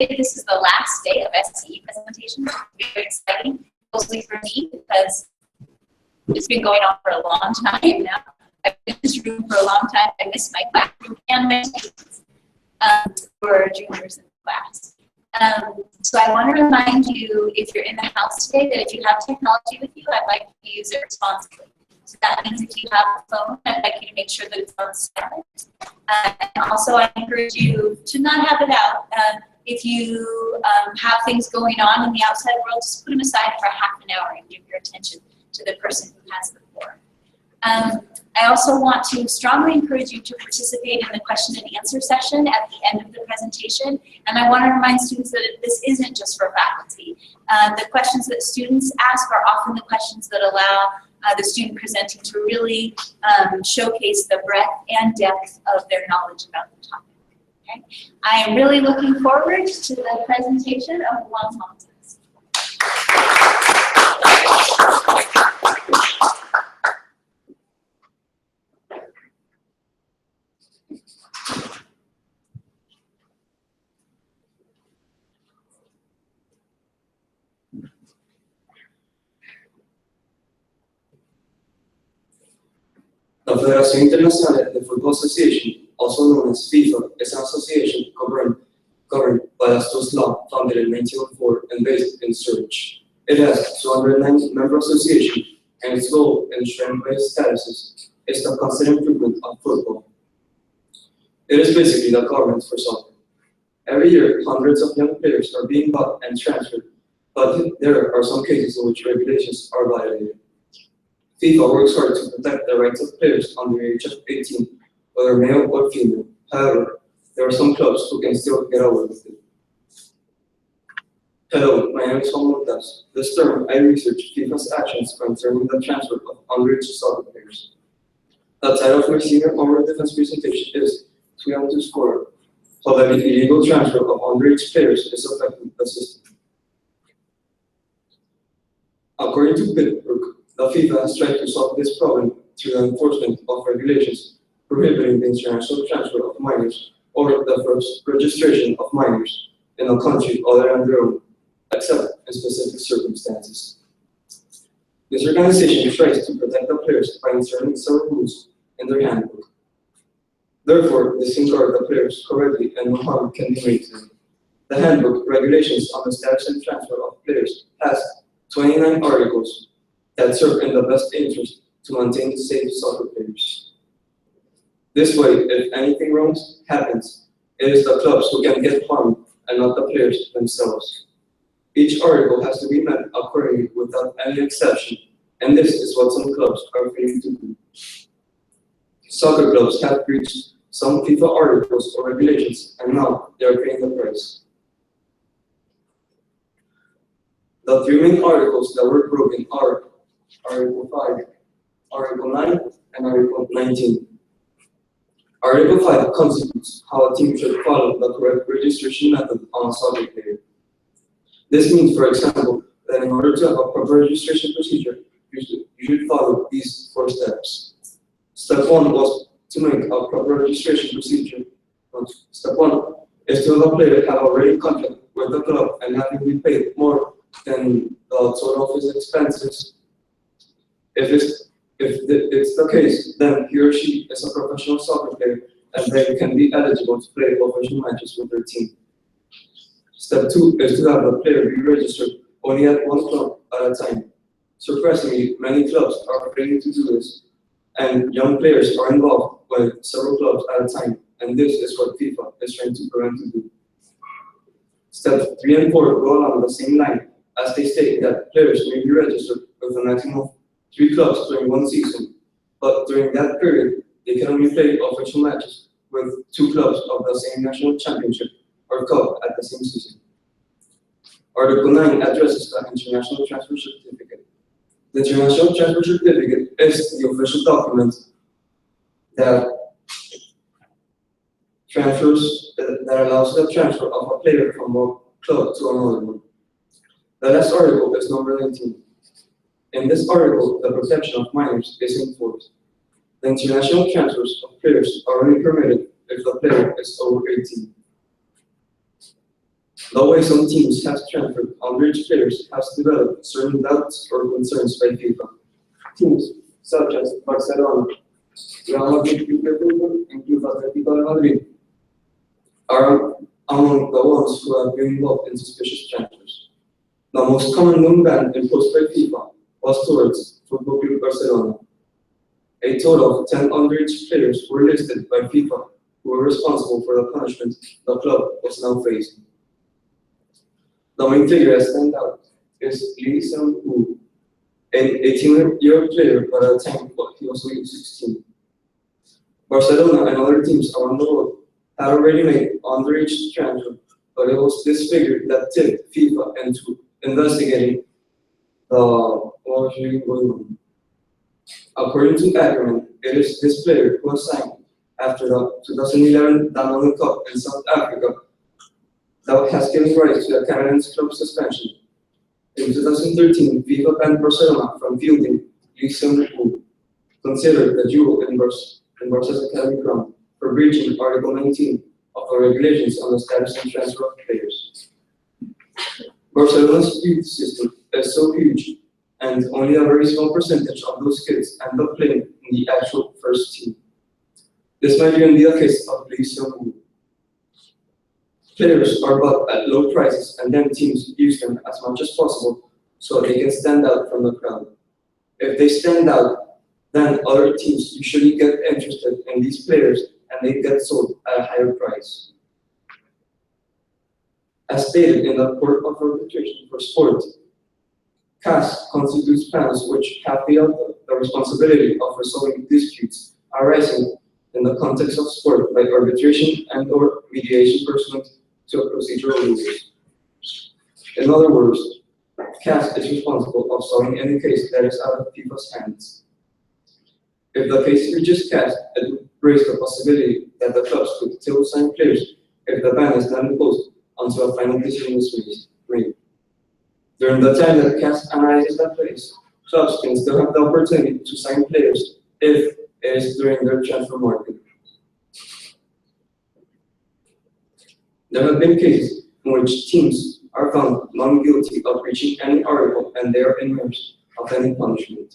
This is the last day of SCE presentation. It's very exciting, mostly for me, because it's been going on for a long time now. I've been in this room for a long time. I miss my classroom and my students for juniors in class. So I want to remind you, if you're in the house today, that if you have technology with you, I'd like you to use it responsibly. So that means if you have a phone, I'd like you to make sure that it's on silent. And also, I encourage you to not have it out. If you have things going on in the outside world, just put them aside for half an hour and give your attention to the person who has the floor. I also want to strongly encourage you to participate in the question and answer session at the end of the presentation. And I want to remind students that this isn't just for faculty. The questions that students ask are often the questions that allow the student presenting to really showcase the breadth and depth of their knowledge about the topic. Okay? I am really looking forward to the presentation of Juan Montes. La Federación Internacional de Football Association, also known as FIFA, is an association governed by a Swiss law founded in 1904 and based in Zurich. It has 209 member associations, and its goal, enshrined by its statuses, is the constant improvement of football. It is basically the government for soccer. Every year, hundreds of young players are being bought and transferred, but there are some cases in which regulations are violated. FIFA works hard to protect the rights of players under the age of 18, whether male or female. However, there are some clubs who can still get away with it. Hello, my name is Juan Montes. This term, I research FIFA's actions concerning the transfer of underage soccer players. The title of my senior overall defense presentation is "Too Young to Score: How the illegal transfer of underage players is affecting the system." According to Pittsburgh, the FIFA has tried to solve this problem through the enforcement of regulations prohibiting the international transfer of minors or the first registration of minors in a country other than their own, except in specific circumstances. This organization tries to protect the players by inserting several rules in their handbook. Therefore, they safeguard the players correctly and no harm can be made to them. The handbook, Regulations on the Status and Transfer of Players, has 29 articles that serve in the best interest to maintain safe soccer players. This way, if anything wrong happens, it is the clubs who can get harmed and not the players themselves. Each article has to be met accordingly without any exception, and this is what some clubs are failing to do. Soccer clubs have breached some FIFA articles or regulations, and now they are paying the price. The three main articles that were broken are Article 5, Article 9, and Article 19. Article 5 constitutes how a team should follow the correct registration method on a soccer player. This means, for example, that in order to have a proper registration procedure, you should follow these 4 steps. Step 1 was to make a proper registration procedure. Step 1 is to have a player have already contract with the club and having been paid more than the total of his expenses. If it's the case, then he or she is a professional soccer player and they can be eligible to play professional matches with their team. Step 2 is to have the player be registered only at one club at a time. Surprisingly, many clubs are failing to do this, and young players are involved with several clubs at a time, and this is what FIFA is trying to prevent to do. Steps 3 and 4 go along the same line, as they state that players may be registered with a maximum of 3 clubs during one season, but during that period, they can only play official matches with 2 clubs of the same national championship or cup at the same season. Article 9 addresses the International Transfer Certificate. The International Transfer Certificate is the official document that allows the transfer of a player from one club to another one. The last article is number 19. In this article, the protection of minors is enforced. The international transfers of players are only permitted if the player is over 18. The way some teams have transferred underage players has developed certain doubts or concerns by FIFA. Teams such as Barcelona, Real Madrid Club de Fútbol, and Club Atlético de Madrid are among the ones who have been involved in suspicious transfers. The most common known ban imposed by FIFA was towards Football Club Barcelona. A total of 10 underage players were listed by FIFA who were responsible for the punishment the club was now facing. The main figure that stands out is Lee Seung-woo, an 18-year-old player, but at the time he was only 16. Barcelona and other teams around the world had already made underage transfer, but it was this figure that tipped FIFA into investigating what was really going on. According to Ackerman, it is this player who was signed after the 2011 Danone Cup in South Africa that has given rise to the Canadian club suspension. In 2013, FIFA banned Barcelona from fielding Lee Seung-woo, considered the jewel in Barca's academy ground, for breaching Article 19 of the regulations on the status and transfer of players. Barcelona's youth system is so huge, and only a very small percentage of those kids end up playing in the actual first team. This might even be the case of Lee Seung-woo. Players are bought at low prices, and then teams use them as much as possible so they can stand out from the crowd. If they stand out, then other teams usually get interested in these players and they get sold at a higher price. As stated in the Court of Arbitration for Sport, CAS constitutes panels which have the responsibility of resolving disputes arising in the context of sport by arbitration and/or mediation pursuant to a procedural rules. In other words, CAS is responsible of solving any case that is out of FIFA's hands. If the case reaches CAS, it would raise the possibility that the clubs could still sign players if the ban is not imposed until a final decision is made. During the time that CAS analyzes that case, clubs can still have the opportunity to sign players if it is during their transfer market. There have been cases in which teams are found non-guilty of breaching any article and they are immersed of any punishment.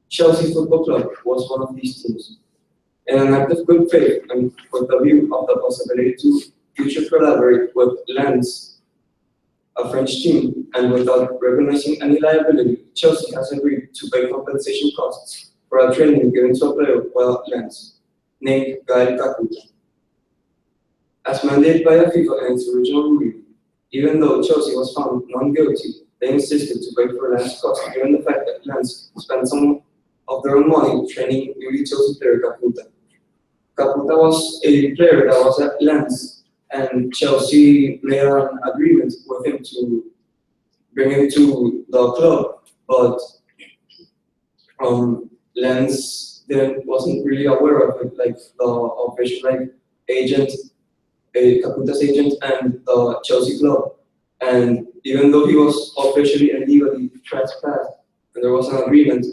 Chelsea Football Club was one of these teams. In an act of good faith and with the view of the possibility to future collaborate with Lens, a French team, and without recognizing any liability, Chelsea has agreed to pay compensation costs for a training given to a player while at Lens, named Gael Kakuta. As mandated by the FIFA in its original ruling, even though Chelsea was found non-guilty, they insisted to pay for Lens costs given the fact that Lens spent some of their own money training newly Chelsea player Kakuta. Kakuta was a player that was at Lens, and Chelsea made an agreement with him to bring him to the club, but Lens wasn't really aware of it, like the official agent, Kakuta's agent, and the Chelsea club. And even though he was officially and legally trespassed, and there was an agreement,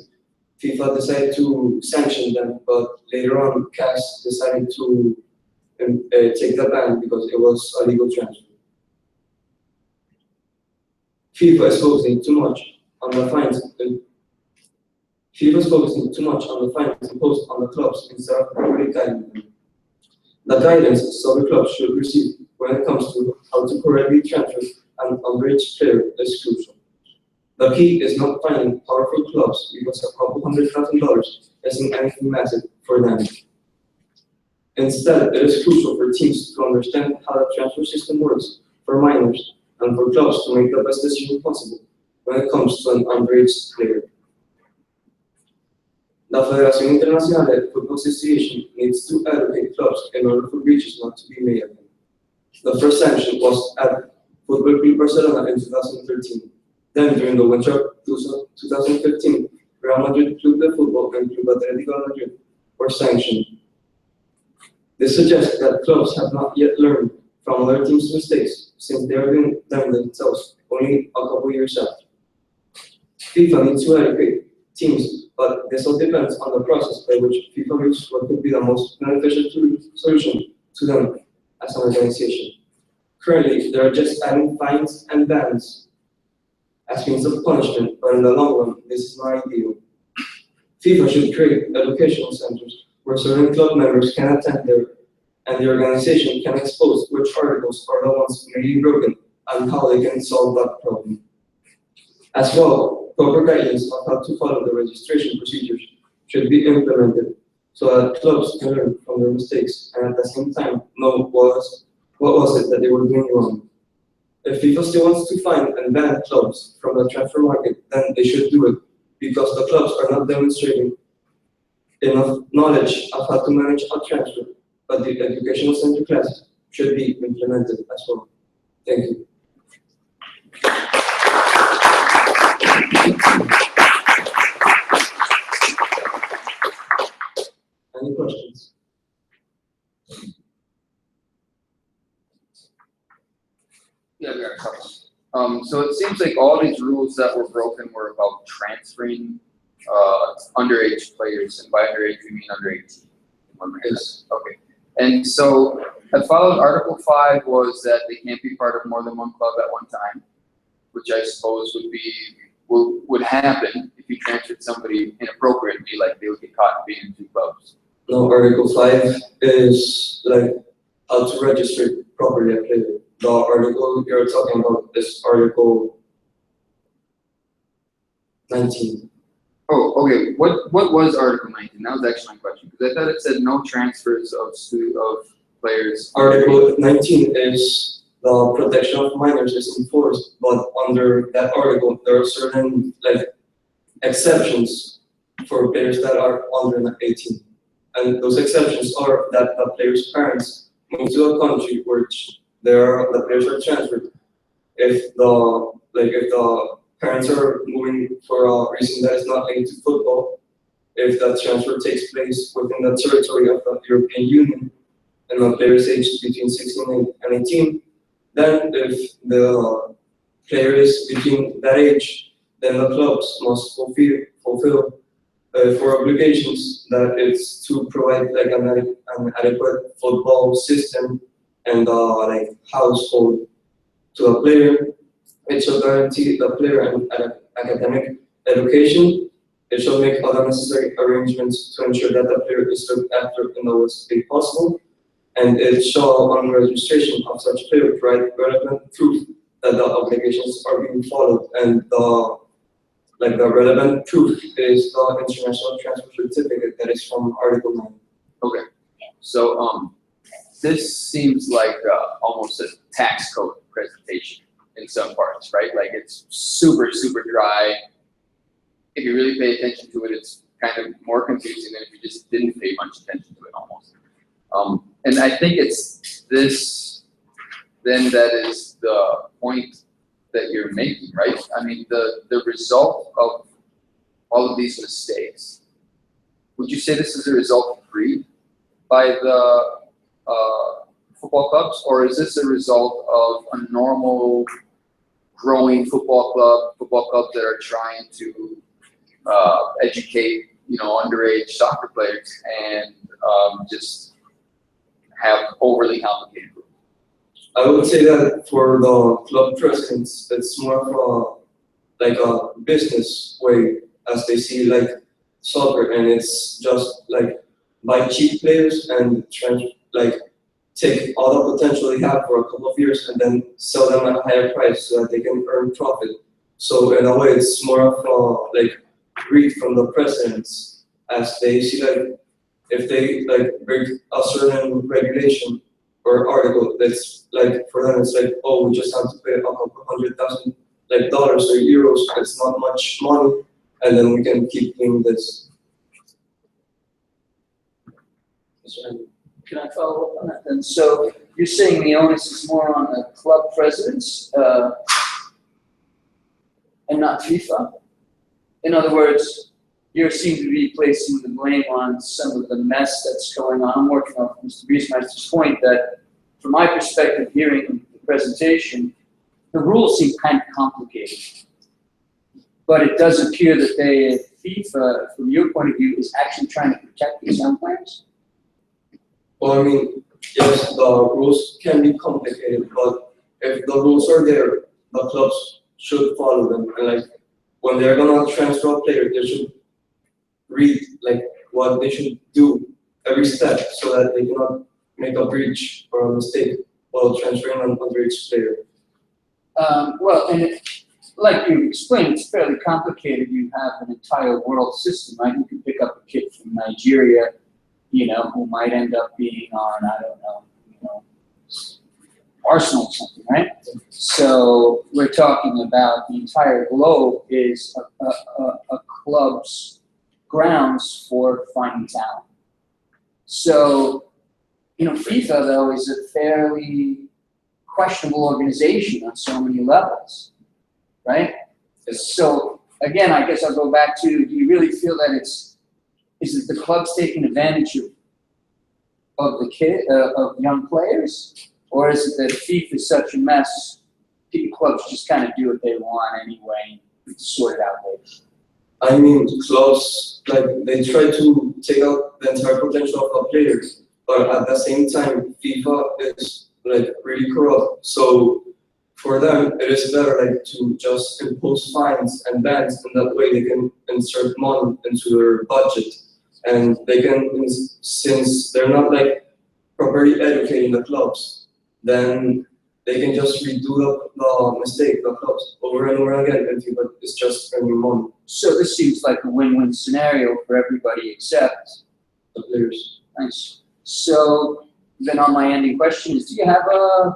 FIFA decided to sanction them, but later on, CAS decided to take the ban because it was a legal transfer. FIFA is focusing too much on the fines. FIFA is focusing too much on the fines imposed on the clubs instead of properly guiding them. The guidance soccer clubs should receive when it comes to how to correctly transfer an underage player is crucial. The key is not finding powerful clubs because a couple $100,000 isn't anything massive for them. Instead, it is crucial for teams to understand how the transfer system works for minors and for clubs to make the best decision possible when it comes to an underage player. The Federación Internacional de Football Association needs to educate clubs in order for breaches not to be made again. The first sanction was at Football Club Barcelona in 2013. Then, during the winter of 2015, Real Madrid Club de Fútbol and Club Atlético de Madrid were sanctioned. This suggests that clubs have not yet learned from other teams' mistakes, since they are doing them themselves only a couple years after. FIFA needs to educate teams, but this all depends on the process by which FIFA views what could be the most beneficial solution to them as an organization. Currently, they are just adding fines and bans as means of punishment, but in the long run, this is not ideal. FIFA should create educational centers where certain club members can attend there, and the organization can expose which articles are the ones maybe broken and how they can solve that problem. As well, proper guidance of how to follow the registration procedures should be implemented so that clubs can learn from their mistakes and at the same time know what was it that they were doing wrong. If FIFA still wants to fine and ban clubs from the transfer market, then they should do it because the clubs are not demonstrating enough knowledge of how to manage a transfer, but the educational center class should be implemented as well. Thank you. Any questions? Yeah, we got a couple. So it seems like all these rules that were broken were about transferring underage players, and by underage we mean under 18. Yes. Okay. And so I followed Article 5 was that they can't be part of more than one club at one time, which I suppose would happen if you transferred somebody inappropriately, like they would get caught being in two clubs. No, Article 5 is like how to register properly a player. The article you're talking about is Article 19. Oh, okay. What was Article 19? That was actually my question, because I thought it said no transfers of players. Article 19 is the protection of minors is enforced, but under that article there are certain like exceptions for players that are under 18. And those exceptions are that the player's parents move to a country which the players are transferred. If the parents are moving for a reason that is not linked to football, if that transfer takes place within the territory of the European Union, and the player is aged between 16 and 18, then if the player is between that age, then the clubs must fulfill for obligations that it's to provide like an adequate football system and like household to the player. It shall guarantee the player an academic education. It shall make other necessary arrangements to ensure that the player is looked after in the worst way possible. And it shall, on registration of such player, provide relevant proof that the obligations are being followed. And the relevant proof is the international transfer certificate that is from Article 9. Okay. So this seems like almost a tax code presentation in some parts, right? Like it's super, super dry. If you really pay attention to it, it's kind of more confusing than if you just didn't pay much attention to it almost. And I think it's this, then that is the point that you're making, right? I mean, the result of all of these mistakes, would you say this is a result of greed by the football clubs, or is this a result of a normal growing football clubs that are trying to educate, underage soccer players and just have overly complicated rules? I would say that for the club presidents, it's more of a business way as they see like soccer, and it's just like buy cheap players and take all the potential they have for a couple of years and then sell them at a higher price so that they can earn profit. So in a way, it's more of greed from the presidents as they see if they break a certain regulation or article, that's for them it's oh, we just have to pay a couple $100,000 dollars or euros. It's not much money, and then we can keep doing this. Can I follow up on that then? So you're saying the onus is more on the club presidents and not FIFA? In other words, you seem to be placing the blame on some of the mess that's going on. I'm working off Mr. Biesmeister's point that, from my perspective, hearing the presentation, the rules seem kind of complicated. But it does appear that FIFA, from your point of view, is actually trying to protect these young players? Well, I mean, yes, the rules can be complicated, but if the rules are there, the clubs should follow them. And like when they're gonna transfer a player, they should read like what they should do every step so that they cannot make a breach or a mistake while transferring an underage player. Well, and like you explained, it's fairly complicated. You have an entire world system, right? You can pick up a kid from Nigeria, you know, who might end up being on, I don't know, you know, Arsenal or something, right? So we're talking about the entire globe is a club's grounds for finding talent. So, you know, FIFA though is a fairly questionable organization on so many levels, right? So again, I guess I'll go back to, do you really feel that is it the clubs taking advantage of young players? Or is it that FIFA is such a mess, clubs just kind of do what they want anyway and sort it out later? I mean, clubs, like, they try to take out the entire potential of a player, but at the same time, FIFA is, like, really corrupt. So for them, it is better, like, to just impose fines and bans, and that way they can insert money into their budget. And they can, since they're not, like, properly educating the clubs, then they can just redo the mistake, the clubs, over and over again, and FIFA is just spending money. So this seems like a win-win scenario for everybody except The players. nice. So then on my ending question is, do you have a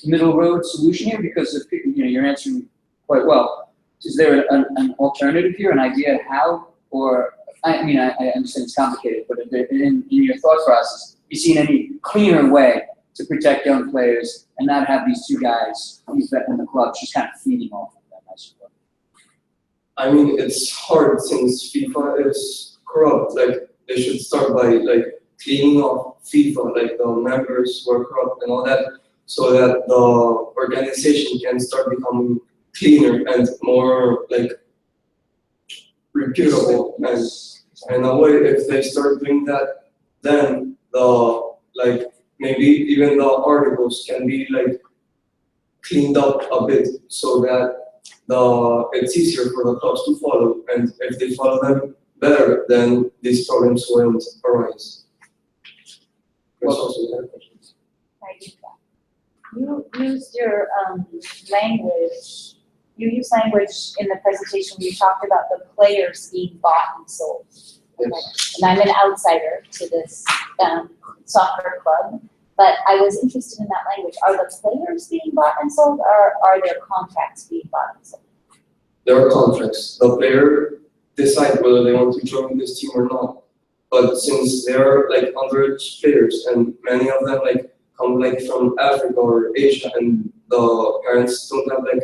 middle road solution here? Because if, you know, you're answering quite well. Is there an alternative here, an idea how, or, I mean, I understand it's complicated, but in your thought process, you seen any cleaner way to protect young players and not have these two guys in the club just kind of feeding off of them, I suppose? I mean, it's hard since FIFA is corrupt. Like, they should start by, like, cleaning off FIFA, like the members who are corrupt and all that, so that the organization can start becoming cleaner and more, like, reputable. And in a way, if they start doing that, then maybe even the articles can be, like, cleaned up a bit so that it's easier for the clubs to follow, and if they follow them better, then these problems won't arise. You used your language. You used language in the presentation where you talked about the players being bought and sold. Yes. And I'm an outsider to this soccer club, but I was interested in that language. Are the players being bought and sold, or are there contracts being bought and sold? There are contracts. The player decides whether they want to join this team or not. But since they're, like, underage players, and many of them, like, come, like, from Africa or Asia, and the parents don't have, like,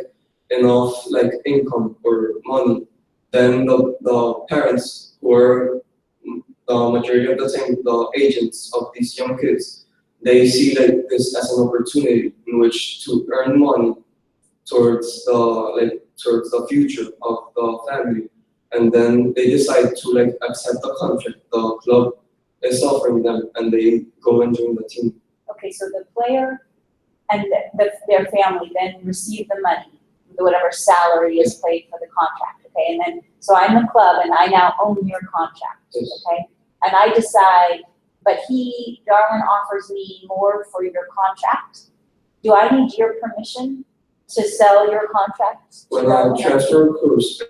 enough, like, income or money, then the parents, who are the majority of the time the agents of these young kids, they see, like, this as an opportunity in which to earn money towards the future of the family, and then they decide to, like, accept the contract the club is offering them, and they go and join the team. Okay, so the player and their family then receive the money, whatever salary is paid for the contract, okay? And then, so I'm the club and I now own your contract, Yes. okay? And I decide, but Darwin offers me more for your contract. Do I need your permission to sell your contract? to When a Darwin? transfer occurs,